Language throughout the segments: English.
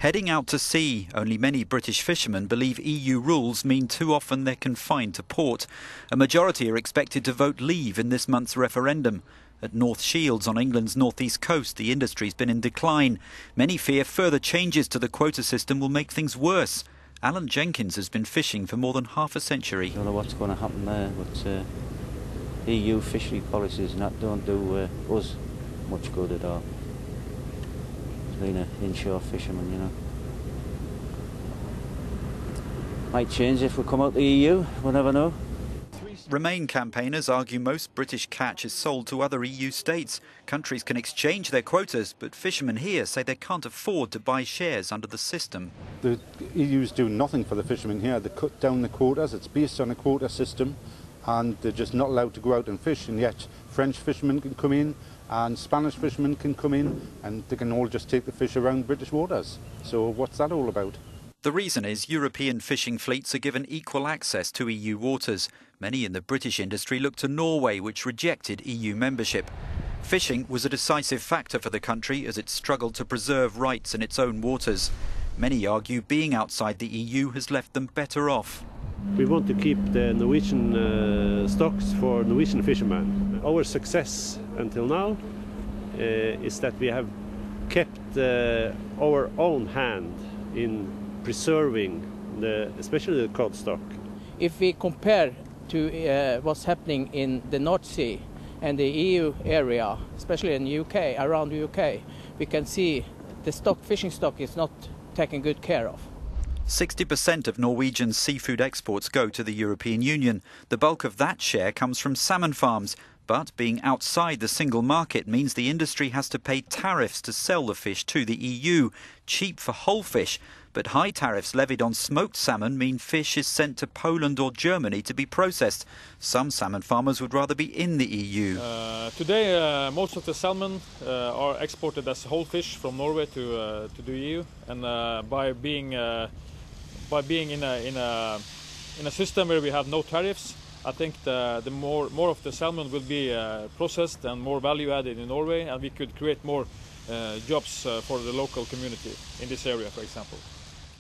Heading out to sea, only many British fishermen believe EU rules mean too often they're confined to port. A majority are expected to vote leave in this month's referendum. At North Shields on England's northeast coast, the industry's been in decline. Many fear further changes to the quota system will make things worse. Alan Jenkins has been fishing for more than half a century. I don't know what's going to happen there, but EU fishery policies and that don't do us much good at all. Being an inshore fisherman, you know. Might change if we come out the EU, we'll never know. Remain campaigners argue most British catch is sold to other EU states. Countries can exchange their quotas, but fishermen here say they can't afford to buy shares under the system. The EU's doing nothing for the fishermen here. They cut down the quotas. It's based on a quota system, and they're just not allowed to go out and fish. And yet French fishermen can come in and Spanish fishermen can come in and they can all just take the fish around British waters. So what's that all about? The reason is European fishing fleets are given equal access to EU waters. Many in the British industry look to Norway, which rejected EU membership. Fishing was a decisive factor for the country as it struggled to preserve rights in its own waters. Many argue being outside the EU has left them better off. We want to keep the Norwegian stocks for Norwegian fishermen. Our success until now is that we have kept our own hand in preserving especially the cod stock. If we compare to what's happening in the North Sea and the EU area, especially in the UK, around the UK, we can see the fishing stock is not taken good care of. 60% of Norwegian seafood exports go to the European Union. The bulk of that share comes from salmon farms. But being outside the single market means the industry has to pay tariffs to sell the fish to the EU. Cheap for whole fish, but high tariffs levied on smoked salmon mean fish is sent to Poland or Germany to be processed. Some salmon farmers would rather be in the EU. Today, most of the salmon are exported as whole fish from Norway to the EU, and by being in a system where we have no tariffs, I think the more of the salmon will be processed and more value added in Norway, and we could create more jobs for the local community in this area, for example.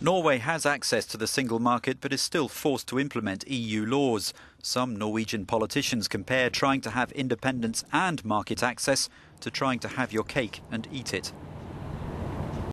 Norway has access to the single market but is still forced to implement EU laws. Some Norwegian politicians compare trying to have independence and market access to trying to have your cake and eat it.